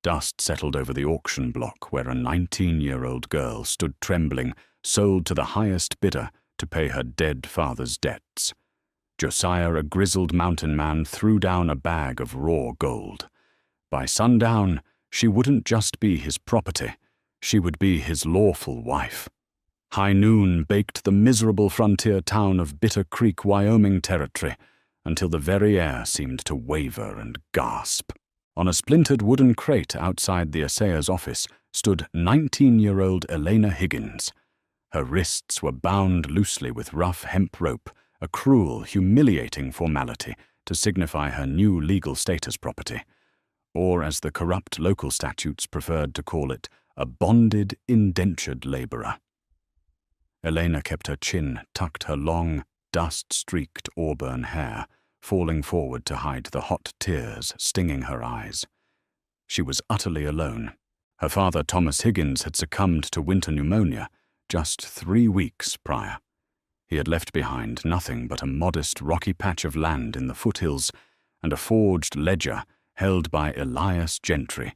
Dust settled over the auction block where a 19-year-old girl stood trembling, sold to the highest bidder to pay her dead father's debts. Josiah, a grizzled mountain man, threw down a bag of raw gold. By sundown, she wouldn't just be his property, she would be his lawful wife. High noon baked the miserable frontier town of Bitter Creek, Wyoming territory, until the very air seemed to waver and gasp. On a splintered wooden crate outside the assayer's office stood 19-year-old Elena Higgins. Her wrists were bound loosely with rough hemp rope, a cruel, humiliating formality to signify her new legal status property, or as the corrupt local statutes preferred to call it, a bonded, indentured laborer. Elena kept her chin, tucked her long, dust-streaked auburn hair, falling forward to hide the hot tears stinging her eyes. She was utterly alone. Her father, Thomas Higgins, had succumbed to winter pneumonia just 3 weeks prior. He had left behind nothing but a modest rocky patch of land in the foothills and a forged ledger held by Elias Gentry,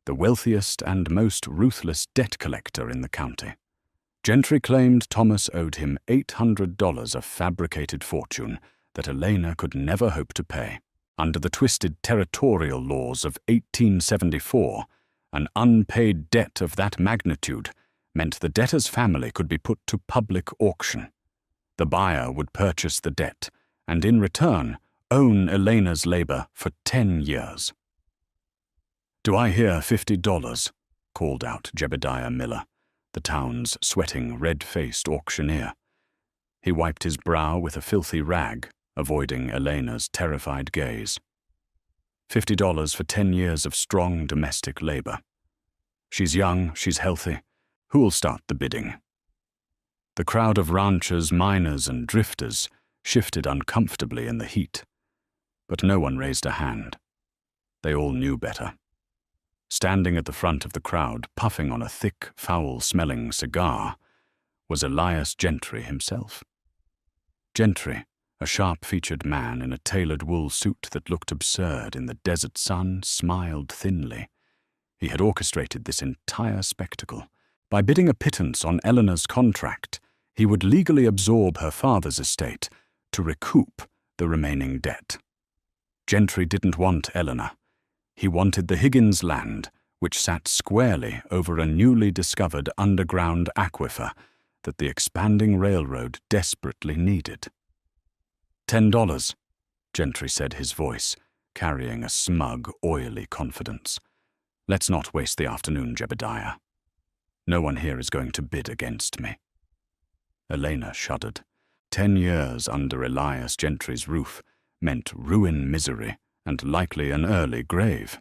the wealthiest and most ruthless debt collector in the county. Gentry claimed Thomas owed him $800 of fabricated fortune that Elena could never hope to pay. Under the twisted territorial laws of 1874, an unpaid debt of that magnitude meant the debtor's family could be put to public auction. The buyer would purchase the debt and in return own Elena's labor for 10 years. "Do I hear $50? Called out Jebediah Miller, the town's sweating, red-faced auctioneer. He wiped his brow with a filthy rag, avoiding Elena's terrified gaze. $50 for 10 years of strong domestic labor. She's young, she's healthy. Who'll start the bidding? The crowd of ranchers, miners, and drifters shifted uncomfortably in the heat, but no one raised a hand. They all knew better. Standing at the front of the crowd, puffing on a thick, foul-smelling cigar, was Elias Gentry himself. Gentry, a sharp-featured man in a tailored wool suit that looked absurd in the desert sun, smiled thinly. He had orchestrated this entire spectacle. By bidding a pittance on Eleanor's contract, he would legally absorb her father's estate to recoup the remaining debt. Gentry didn't want Eleanor. He wanted the Higgins land, which sat squarely over a newly discovered underground aquifer that the expanding railroad desperately needed. $10, Gentry said, his voice carrying a smug, oily confidence. Let's not waste the afternoon, Jebediah. No one here is going to bid against me. Elena shuddered. 10 years under Elias Gentry's roof meant ruin, misery, and likely an early grave.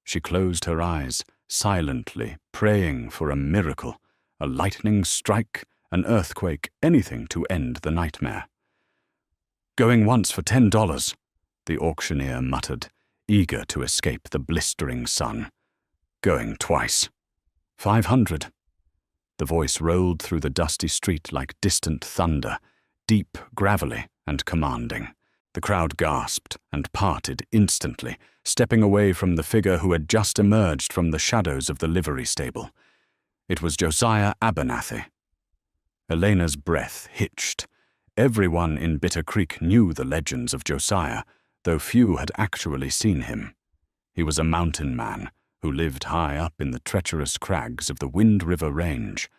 She closed her eyes, silently praying for a miracle, a lightning strike, an earthquake, anything to end the nightmare. "Going once for $10, the auctioneer muttered, eager to escape the blistering sun. "Going twice. $500. The voice rolled through the dusty street like distant thunder, deep, gravelly, and commanding. The crowd gasped and parted instantly, stepping away from the figure who had just emerged from the shadows of the livery stable. It was Josiah Abernathy. Elena's breath hitched. Everyone in Bitter Creek knew the legends of Josiah, though few had actually seen him. He was a mountain man who lived high up in the treacherous crags of the Wind River Range.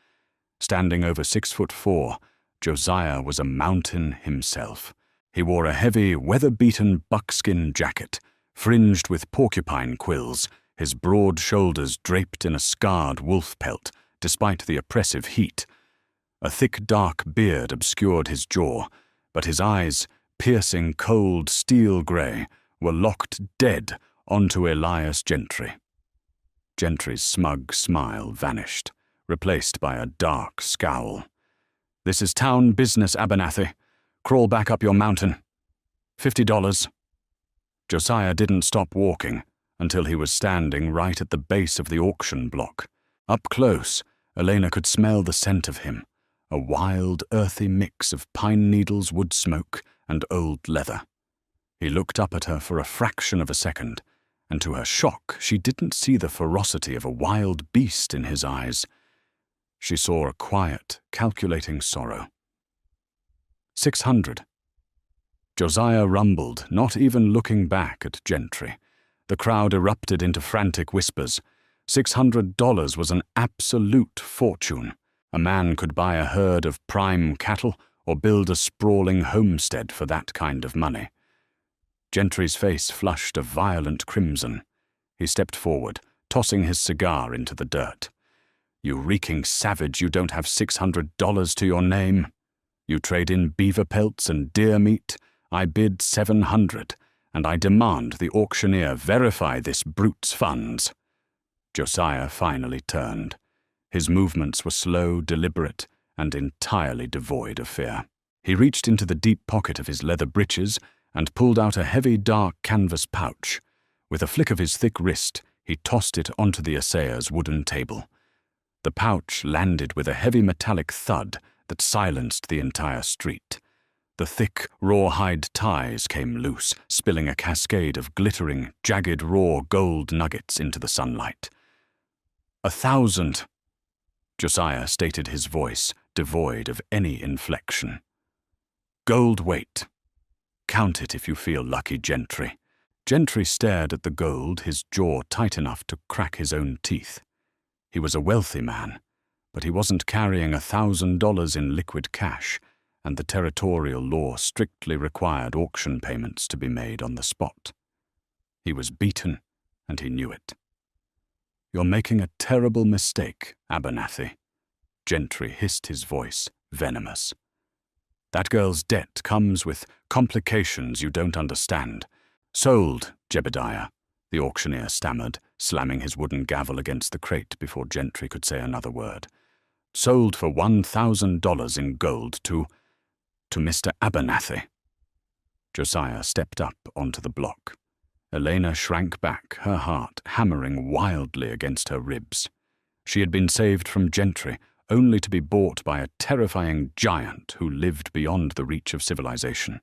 Standing over 6'4", Josiah was a mountain himself. He wore a heavy, weather-beaten buckskin jacket, fringed with porcupine quills, his broad shoulders draped in a scarred wolf pelt, despite the oppressive heat. A thick, dark beard obscured his jaw, but his eyes, piercing cold steel gray, were locked dead onto Elias Gentry. Gentry's smug smile vanished, replaced by a dark scowl. "This is town business, Abernathy. Crawl back up your mountain. $50. Josiah didn't stop walking until he was standing right at the base of the auction block. Up close, Elena could smell the scent of him, a wild, earthy mix of pine needles, wood smoke, and old leather. He looked up at her for a fraction of a second, and to her shock, she didn't see the ferocity of a wild beast in his eyes. She saw a quiet, calculating sorrow. 600. Josiah rumbled, not even looking back at Gentry. The crowd erupted into frantic whispers. $600 was an absolute fortune. A man could buy a herd of prime cattle or build a sprawling homestead for that kind of money. Gentry's face flushed a violent crimson. He stepped forward, tossing his cigar into the dirt. "You reeking savage, you don't have $600 to your name. You trade in beaver pelts and deer meat. I bid 700, and I demand the auctioneer verify this brute's funds." Josiah finally turned. His movements were slow, deliberate, and entirely devoid of fear. He reached into the deep pocket of his leather breeches and pulled out a heavy, dark canvas pouch. With a flick of his thick wrist, he tossed it onto the assayer's wooden table. The pouch landed with a heavy metallic thud that silenced the entire street. The thick, rawhide ties came loose, spilling a cascade of glittering, jagged, raw gold nuggets into the sunlight. 1,000. Josiah stated his voice, devoid of any inflection. "Gold weight. Count it if you feel lucky, Gentry." Gentry stared at the gold, his jaw tight enough to crack his own teeth. He was a wealthy man, but he wasn't carrying $1,000 in liquid cash, and the territorial law strictly required auction payments to be made on the spot. He was beaten, and he knew it. "You're making a terrible mistake, Abernathy." Gentry hissed, his voice venomous. "That girl's debt comes with complications you don't understand." "Sold, Jebediah," the auctioneer stammered, slamming his wooden gavel against the crate before Gentry could say another word. "Sold for $1,000 in gold to Mr. Abernathy." Josiah stepped up onto the block. Elena shrank back, her heart hammering wildly against her ribs. She had been saved from Gentry, only to be bought by a terrifying giant who lived beyond the reach of civilization.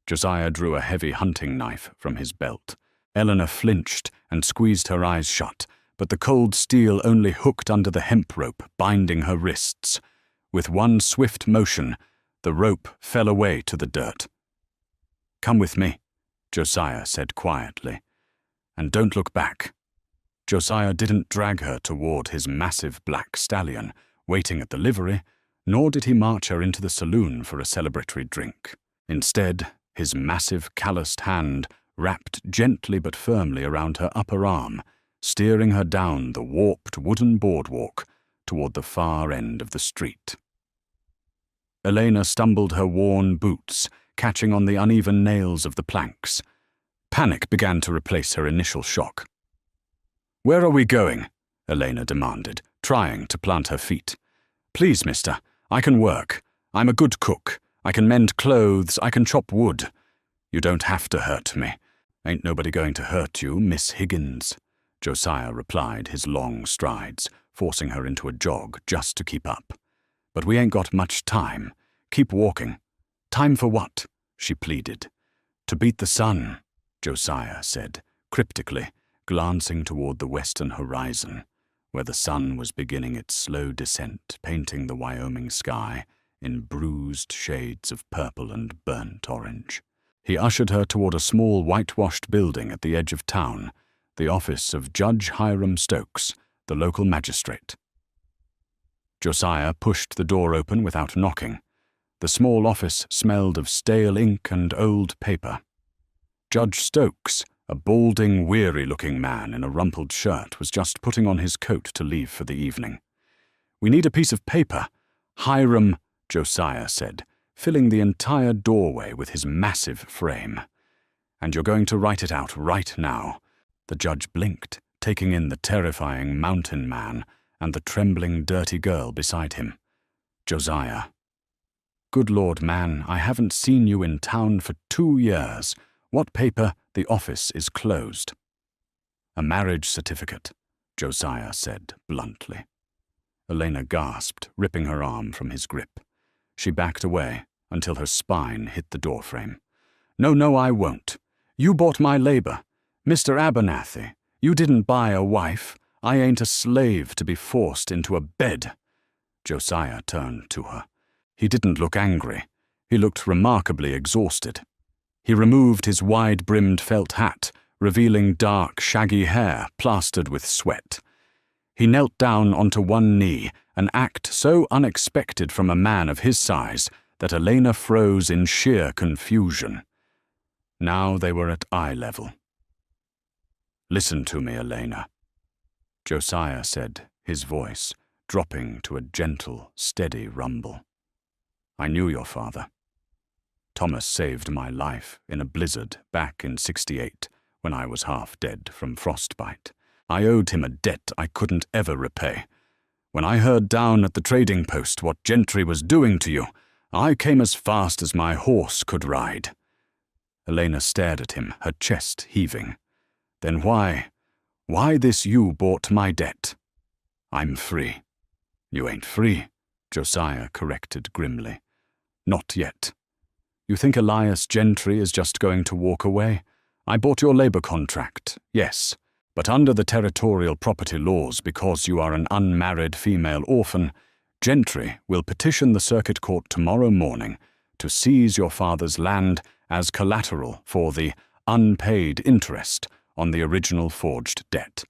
Josiah drew a heavy hunting knife from his belt. Eleanor flinched and squeezed her eyes shut, but the cold steel only hooked under the hemp rope, binding her wrists. With one swift motion, the rope fell away to the dirt. "Come with me," Josiah said quietly, "and don't look back." Josiah didn't drag her toward his massive black stallion, waiting at the livery, nor did he march her into the saloon for a celebratory drink. Instead, his massive, calloused hand wrapped gently but firmly around her upper arm, steering her down the warped wooden boardwalk toward the far end of the street. Elena stumbled her worn boots, catching on the uneven nails of the planks. Panic began to replace her initial shock. "Where are we going?" Elena demanded, trying to plant her feet. "Please, mister, I can work. I'm a good cook. I can mend clothes. I can chop wood. You don't have to hurt me. Ain't nobody going to hurt you, Miss Higgins," Josiah replied, his long strides, forcing her into a jog just to keep up. "But we ain't got much time. Keep walking." "Time for what?" she pleaded. "To beat the sun," Josiah said, cryptically, glancing toward the western horizon, where the sun was beginning its slow descent, painting the Wyoming sky in bruised shades of purple and burnt orange. He ushered her toward a small whitewashed building at the edge of town, the office of Judge Hiram Stokes, the local magistrate. Josiah pushed the door open without knocking. The small office smelled of stale ink and old paper. Judge Stokes, a balding, weary-looking man in a rumpled shirt, was just putting on his coat to leave for the evening. "We need a piece of paper." "Hiram," Josiah said, filling the entire doorway with his massive frame. "And you're going to write it out right now." The judge blinked, taking in the terrifying mountain man and the trembling, dirty girl beside him. "Josiah." "Good Lord, man, I haven't seen you in town for 2 years. What paper? The office is closed." "A marriage certificate," Josiah said bluntly. Elena gasped, ripping her arm from his grip. She backed away until her spine hit the doorframe. No, I won't. You bought my labor. "Mr. Abernathy, you didn't buy a wife. I ain't a slave to be forced into a bed." Josiah turned to her. He didn't look angry. He looked remarkably exhausted. He removed his wide-brimmed felt hat, revealing dark, shaggy hair plastered with sweat. He knelt down onto one knee, an act so unexpected from a man of his size that Elena froze in sheer confusion. Now they were at eye level. "Listen to me, Elena," Josiah said, his voice dropping to a gentle, steady rumble. "I knew your father. Thomas saved my life in a blizzard back in '68 when I was half dead from frostbite. I owed him a debt I couldn't ever repay. When I heard down at the trading post what Gentry was doing to you, I came as fast as my horse could ride." Elena stared at him, her chest heaving. "Then why this you bought my debt? I'm free." "You ain't free," Josiah corrected grimly. "Not yet. You think Elias Gentry is just going to walk away? I bought your labor contract, yes, but under the territorial property laws, because you are an unmarried female orphan, Gentry will petition the circuit court tomorrow morning to seize your father's land as collateral for the unpaid interest on the original forged debt.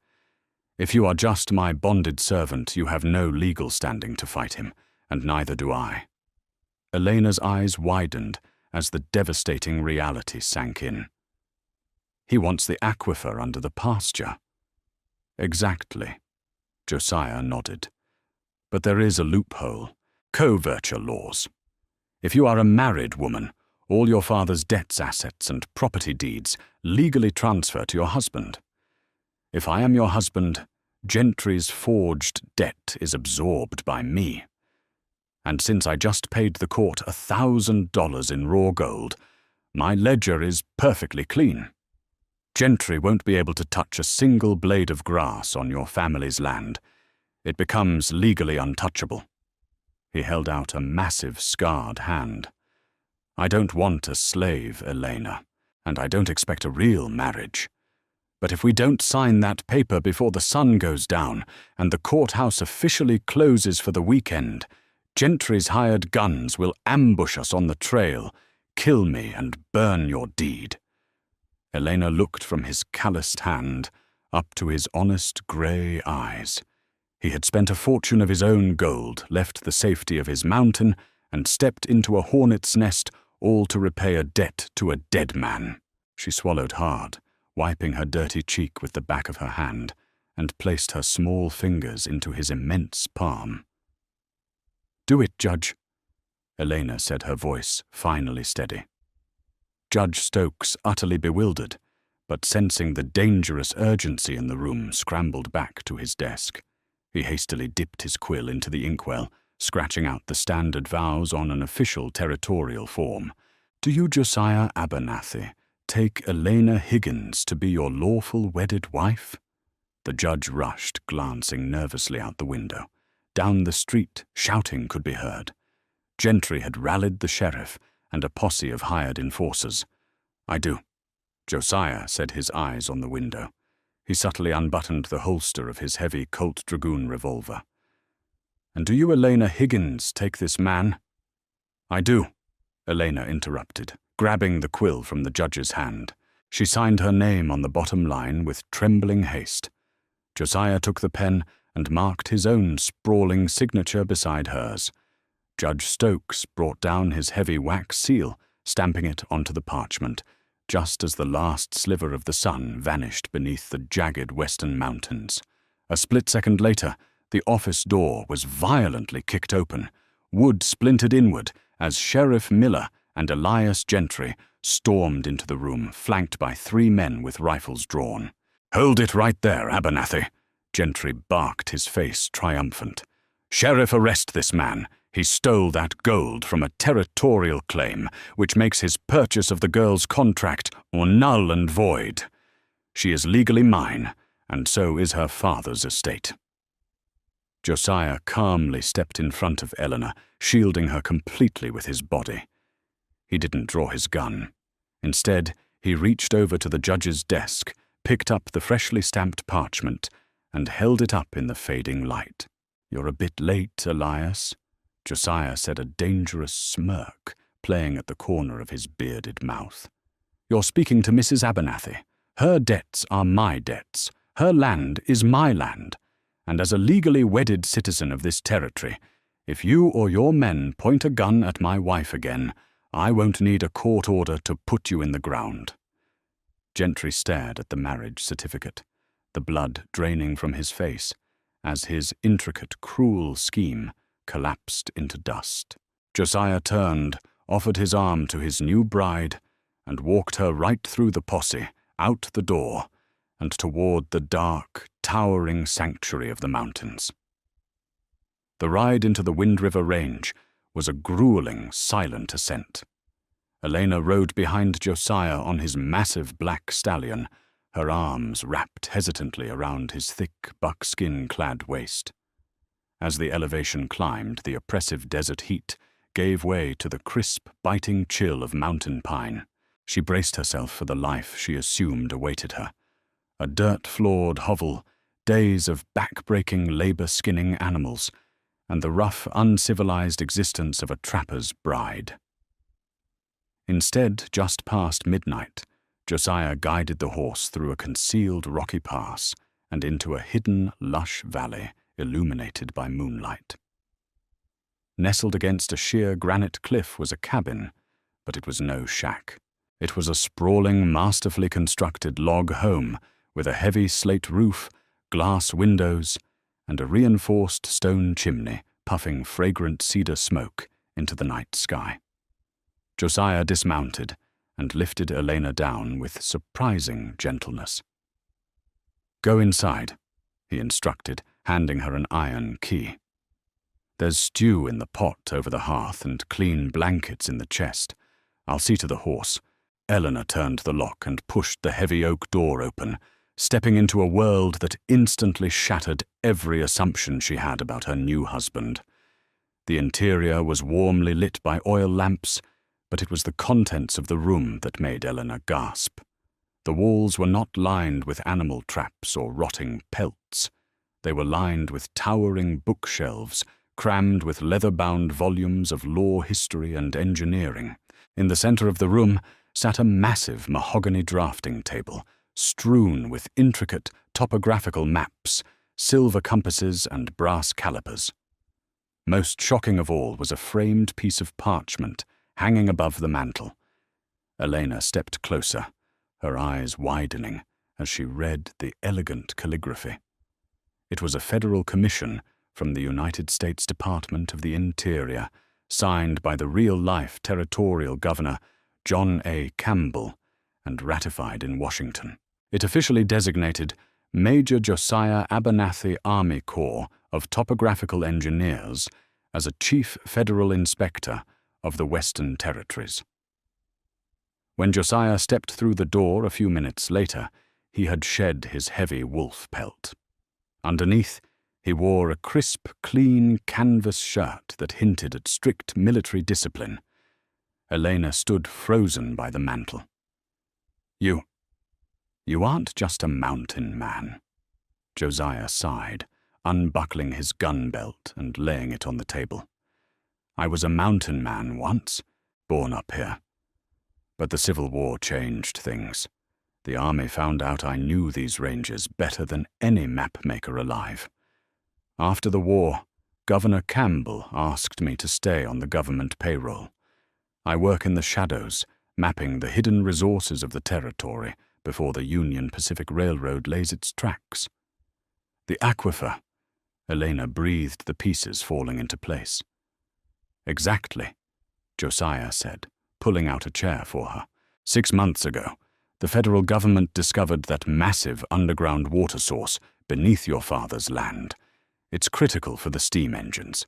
If you are just my bonded servant, you have no legal standing to fight him, and neither do I." Elena's eyes widened as the devastating reality sank in. "He wants the aquifer under the pasture." "Exactly," Josiah nodded. "But there is a loophole. Coverture laws. If you are a married woman, all your father's debts, assets, and property deeds legally transfer to your husband. If I am your husband, Gentry's forged debt is absorbed by me. And since I just paid the court $1,000 in raw gold, my ledger is perfectly clean. Gentry won't be able to touch a single blade of grass on your family's land. It becomes legally untouchable." He held out a massive, scarred hand. "I don't want a slave, Elena, and I don't expect a real marriage. But if we don't sign that paper before the sun goes down and the courthouse officially closes for the weekend, Gentry's hired guns will ambush us on the trail, kill me, and burn your deed." Elena looked from his calloused hand up to his honest grey eyes. He had spent a fortune of his own gold, left the safety of his mountain, and stepped into a hornet's nest, all to repay a debt to a dead man. She swallowed hard, wiping her dirty cheek with the back of her hand, and placed her small fingers into his immense palm. "Do it, Judge," Elena said, her voice finally steady. Judge Stokes, utterly bewildered, but sensing the dangerous urgency in the room, scrambled back to his desk. He hastily dipped his quill into the inkwell, scratching out the standard vows on an official territorial form. "Do you, Josiah Abernathy, take Elena Higgins to be your lawful wedded wife?" The judge rushed, glancing nervously out the window. Down the street, shouting could be heard. Gentry had rallied the sheriff and a posse of hired enforcers. "I do," Josiah said, his eyes on the window. He subtly unbuttoned the holster of his heavy Colt Dragoon revolver. "And do you, Elena Higgins, take this man?" "I do," Elena interrupted, grabbing the quill from the judge's hand. She signed her name on the bottom line with trembling haste. Josiah took the pen and marked his own sprawling signature beside hers. Judge Stokes brought down his heavy wax seal, stamping it onto the parchment, just as the last sliver of the sun vanished beneath the jagged western mountains. A split second later, the office door was violently kicked open. Wood splintered inward as Sheriff Miller and Elias Gentry stormed into the room, flanked by 3 men with rifles drawn. "Hold it right there, Abernathy," Gentry barked, his face triumphant. "Sheriff, arrest this man. He stole that gold from a territorial claim, which makes his purchase of the girl's contract null and void. She is legally mine, and so is her father's estate." Josiah calmly stepped in front of Eleanor, shielding her completely with his body. He didn't draw his gun. Instead, he reached over to the judge's desk, picked up the freshly stamped parchment, and held it up in the fading light. "You're a bit late, Elias," Josiah said, a dangerous smirk playing at the corner of his bearded mouth. "You're speaking to Mrs. Abernathy. Her debts are my debts. Her land is my land. And as a legally wedded citizen of this territory, if you or your men point a gun at my wife again, I won't need a court order to put you in the ground." Gentry stared at the marriage certificate, the blood draining from his face, as his intricate, cruel scheme collapsed into dust. Josiah turned, offered his arm to his new bride, and walked her right through the posse, out the door, and toward the dark, towering sanctuary of the mountains. The ride into the Wind River Range was a grueling, silent ascent. Elena rode behind Josiah on his massive black stallion, her arms wrapped hesitantly around his thick, buckskin-clad waist. As the elevation climbed, the oppressive desert heat gave way to the crisp, biting chill of mountain pine. She braced herself for the life she assumed awaited her. A dirt-floored hovel, days of back-breaking, labor-skinning animals, and the rough, uncivilized existence of a trapper's bride. Instead, just past midnight, Josiah guided the horse through a concealed rocky pass and into a hidden, lush valley illuminated by moonlight. Nestled against a sheer granite cliff was a cabin, but it was no shack. It was a sprawling, masterfully constructed log home with a heavy slate roof, glass windows, and a reinforced stone chimney puffing fragrant cedar smoke into the night sky. Josiah dismounted and lifted Elena down with surprising gentleness. "Go inside," he instructed, handing her an iron key. "There's stew in the pot over the hearth and clean blankets in the chest. I'll see to the horse." Eleanor turned the lock and pushed the heavy oak door open, stepping into a world that instantly shattered every assumption she had about her new husband. The interior was warmly lit by oil lamps, but it was the contents of the room that made Eleanor gasp. The walls were not lined with animal traps or rotting pelts. They were lined with towering bookshelves, crammed with leather-bound volumes of law, history, and engineering. In the center of the room sat a massive mahogany drafting table, strewn with intricate topographical maps, silver compasses, and brass calipers. Most shocking of all was a framed piece of parchment hanging above the mantel. Elena stepped closer, her eyes widening as she read the elegant calligraphy. It was a federal commission from the United States Department of the Interior, signed by the real-life territorial governor, John A. Campbell, and ratified in Washington. It officially designated Major Josiah Abernathy Army Corps of Topographical Engineers as a chief federal inspector of the Western Territories. When Josiah stepped through the door a few minutes later, he had shed his heavy wolf pelt. Underneath, he wore a crisp, clean canvas shirt that hinted at strict military discipline. Elena stood frozen by the mantel. You aren't just a mountain man," Josiah sighed, unbuckling his gun belt and laying it on the table. "I was a mountain man once, born up here. But the Civil War changed things. The Army found out I knew these ranges better than any mapmaker alive. After the war, Governor Campbell asked me to stay on the government payroll. I work in the shadows, mapping the hidden resources of the territory before the Union Pacific Railroad lays its tracks. The aquifer," Elena breathed the pieces falling into place. "Exactly," Josiah said, pulling out a chair for her. 6 months ago, the federal government discovered that massive underground water source beneath your father's land. It's critical for the steam engines.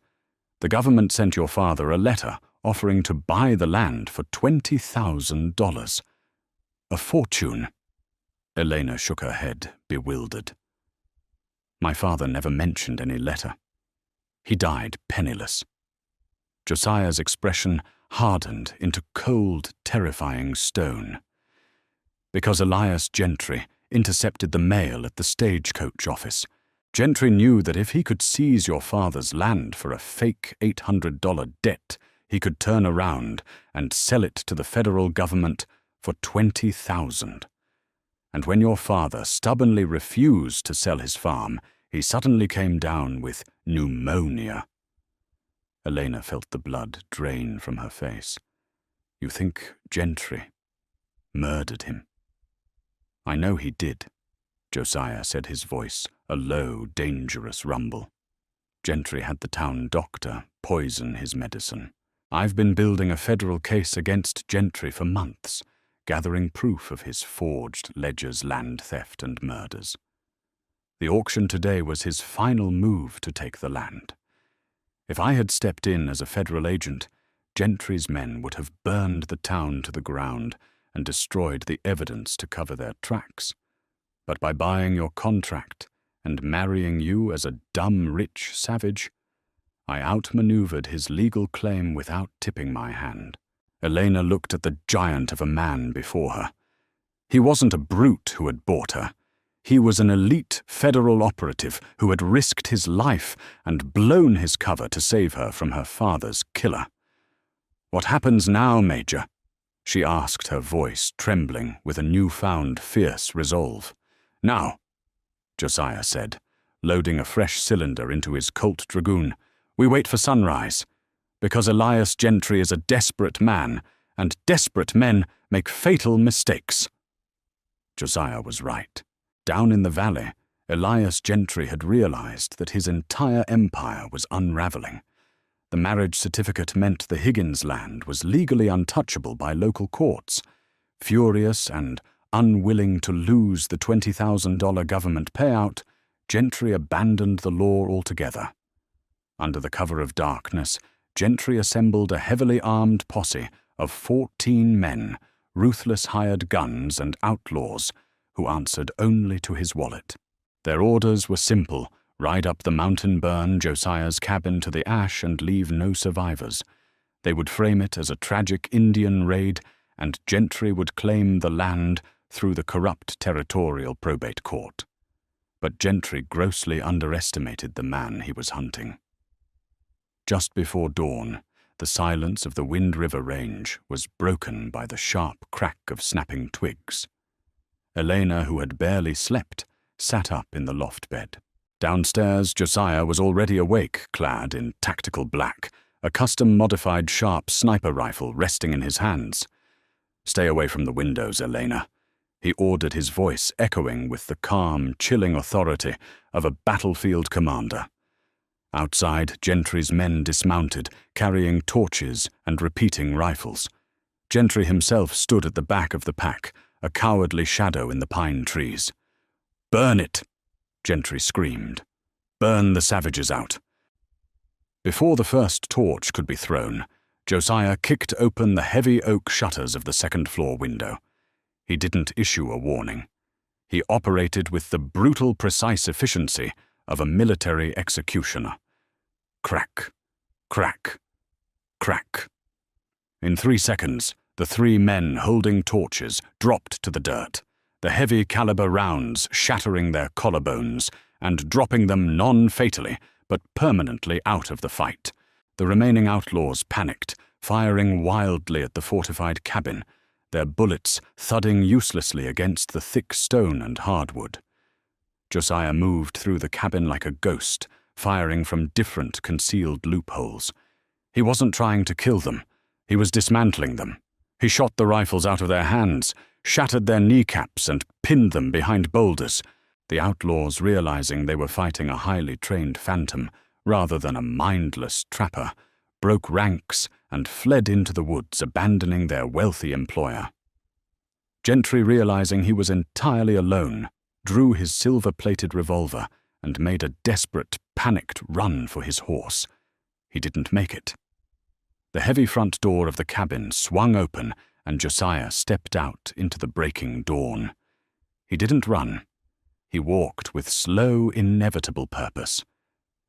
The government sent your father a letter offering to buy the land for $20,000. A fortune." Elena shook her head, bewildered. "My father never mentioned any letter. He died penniless." Josiah's expression hardened into cold, terrifying stone. "Because Elias Gentry intercepted the mail at the stagecoach office. Gentry knew that if he could seize your father's land for a fake $800 debt, he could turn around and sell it to the federal government for $20,000. And when your father stubbornly refused to sell his farm, he suddenly came down with pneumonia. Elena felt the blood drain from her face. You think Gentry murdered him? I know he did, Josiah said, his voice a low, dangerous rumble. Gentry had the town doctor poison his medicine. I've been building a federal case against Gentry for months, gathering proof of his forged ledgers, land theft, and murders. The auction today was his final move to take the land. If I had stepped in as a federal agent, Gentry's men would have burned the town to the ground and destroyed the evidence to cover their tracks. But by buying your contract and marrying you as a dumb rich savage, I outmaneuvered his legal claim without tipping my hand. Elena looked at the giant of a man before her. He wasn't a brute who had bought her. He was an elite federal operative who had risked his life and blown his cover to save her from her father's killer. What happens now, Major? She asked, her voice trembling with a newfound fierce resolve. Now, Josiah said, loading a fresh cylinder into his Colt Dragoon. We wait for sunrise, because Elias Gentry is a desperate man, and desperate men make fatal mistakes. Josiah was right. Down in the valley, Elias Gentry had realized that his entire empire was unraveling. The marriage certificate meant the Higgins land was legally untouchable by local courts. Furious and unwilling to lose the $20,000 government payout, Gentry abandoned the law altogether. Under the cover of darkness, Gentry assembled a heavily armed posse of 14 men, ruthless hired guns and outlaws, who answered only to his wallet. Their orders were simple: ride up the mountain, burn Josiah's cabin to the ash, and leave no survivors. They would frame it as a tragic Indian raid, and Gentry would claim the land through the corrupt territorial probate court. But Gentry grossly underestimated the man he was hunting. Just before dawn, the silence of the Wind River Range was broken by the sharp crack of snapping twigs. Elena, who had barely slept, sat up in the loft bed. Downstairs, Josiah was already awake, clad in tactical black, a custom-modified sharp sniper rifle resting in his hands. "Stay away from the windows, Elena," he ordered, his voice echoing with the calm, chilling authority of a battlefield commander. Outside, Gentry's men dismounted, carrying torches and repeating rifles. Gentry himself stood at the back of the pack, a cowardly shadow in the pine trees. "Burn it!" Gentry screamed. "Burn the savages out." Before the first torch could be thrown, Josiah kicked open the heavy oak shutters of the second-floor window. He didn't issue a warning. He operated with the brutal, precise efficiency of a military executioner. Crack, crack, crack. In 3 seconds, the 3 men holding torches dropped to the dirt, the heavy caliber rounds shattering their collarbones and dropping them non-fatally but permanently out of the fight. The remaining outlaws panicked, firing wildly at the fortified cabin, their bullets thudding uselessly against the thick stone and hardwood. Josiah moved through the cabin like a ghost, firing from different concealed loopholes. He wasn't trying to kill them. He was dismantling them. He shot the rifles out of their hands, shattered their kneecaps, and pinned them behind boulders. The outlaws, realizing they were fighting a highly trained phantom rather than a mindless trapper, broke ranks and fled into the woods, abandoning their wealthy employer. Gentry, realizing he was entirely alone, drew his silver-plated revolver and made a desperate, panicked run for his horse. He didn't make it. The heavy front door of the cabin swung open, and Josiah stepped out into the breaking dawn. He didn't run. He walked with slow, inevitable purpose.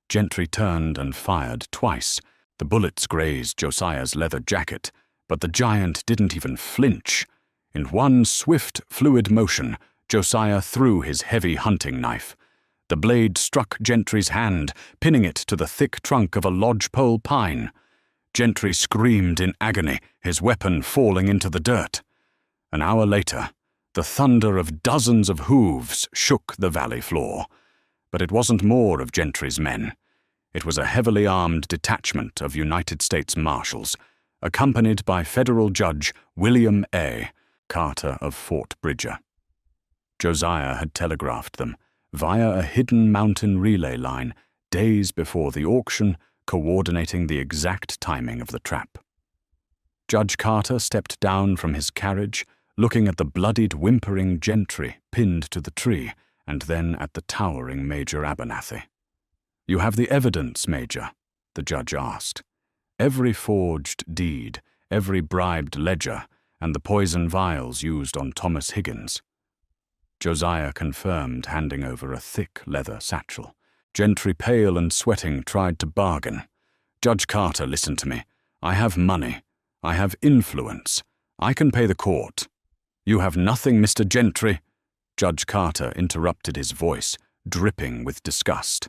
Gentry turned and fired twice. The bullets grazed Josiah's leather jacket, but the giant didn't even flinch. In one swift, fluid motion, Josiah threw his heavy hunting knife. The blade struck Gentry's hand, pinning it to the thick trunk of a lodgepole pine. Gentry screamed in agony, his weapon falling into the dirt. An hour later, the thunder of dozens of hooves shook the valley floor. But it wasn't more of Gentry's men. It was a heavily armed detachment of United States Marshals, accompanied by Federal Judge William A. Carter of Fort Bridger. Josiah had telegraphed them, via a hidden mountain relay line, days before the auction, coordinating the exact timing of the trap. Judge Carter stepped down from his carriage, looking at the bloodied, whimpering Gentry pinned to the tree, and then at the towering Major Abernathy. "You have the evidence, Major?" the judge asked. "Every forged deed, every bribed ledger, and the poison vials used on Thomas Higgins." Josiah confirmed, handing over a thick leather satchel. Gentry, pale and sweating, tried to bargain. "Judge Carter, listen to me. I have money. I have influence. I can pay the court." "You have nothing, Mr. Gentry." Judge Carter interrupted, his voice dripping with disgust.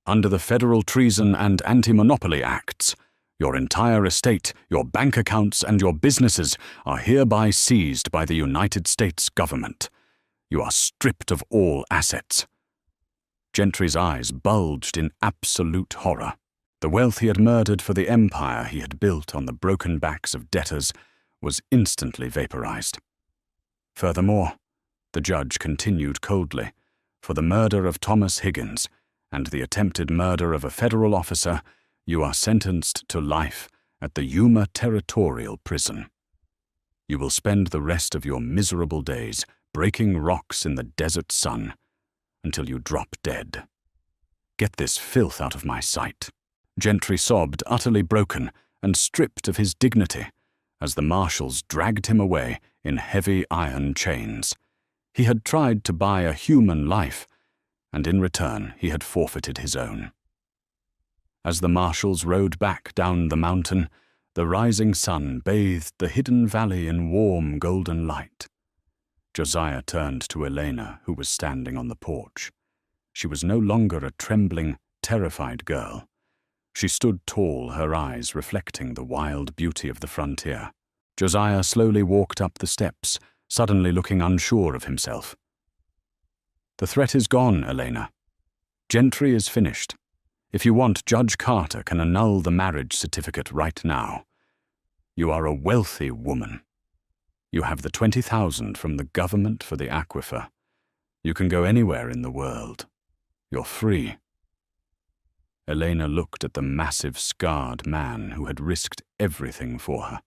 "Under the Federal Treason and Anti-Monopoly Acts, your entire estate, your bank accounts, and your businesses are hereby seized by the United States government. You are stripped of all assets." Gentry's eyes bulged in absolute horror. The wealth he had murdered for the empire he had built on the broken backs of debtors was instantly vaporized. "Furthermore," the judge continued coldly, "for the murder of Thomas Higgins and the attempted murder of a federal officer, you are sentenced to life at the Yuma Territorial Prison. You will spend the rest of your miserable days breaking rocks in the desert sun until you drop dead. Get this filth out of my sight." Gentry sobbed, utterly broken and stripped of his dignity, as the marshals dragged him away in heavy iron chains. He had tried to buy a human life, and in return he had forfeited his own. As the marshals rode back down the mountain, the rising sun bathed the hidden valley in warm golden light. Josiah turned to Elena, who was standing on the porch. She was no longer a trembling, terrified girl. She stood tall, her eyes reflecting the wild beauty of the frontier. Josiah slowly walked up the steps, suddenly looking unsure of himself. "The threat is gone, Elena. Gentry is finished. If you want, Judge Carter can annul the marriage certificate right now. You are a wealthy woman. You have the 20,000 from the government for the aquifer. You can go anywhere in the world. You're free." Elena looked at the massive, scarred man who had risked everything for her.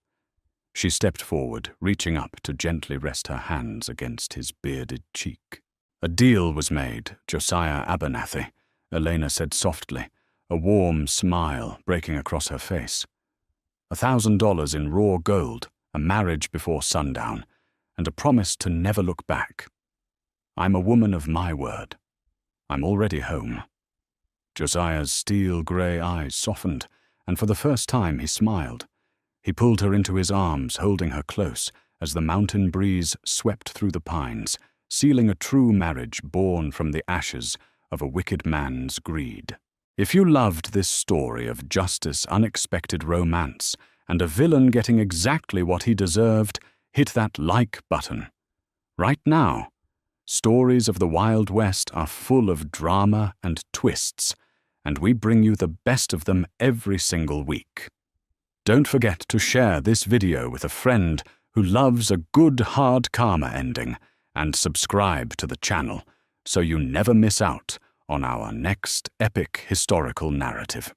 She stepped forward, reaching up to gently rest her hands against his bearded cheek. "A deal was made, Josiah Abernathy," Elena said softly, a warm smile breaking across her face. $1,000 in raw gold, a marriage before sundown, and a promise to never look back. I'm a woman of my word. I'm already home." Josiah's steel-grey eyes softened, and for the first time he smiled. He pulled her into his arms, holding her close, as the mountain breeze swept through the pines, sealing a true marriage born from the ashes of a wicked man's greed. If you loved this story of justice, unexpected romance, and a villain getting exactly what he deserved, hit that like button. Right now, stories of the Wild West are full of drama and twists, and we bring you the best of them every single week. Don't forget to share this video with a friend who loves a good hard karma ending, and subscribe to the channel so you never miss out on our next epic historical narrative.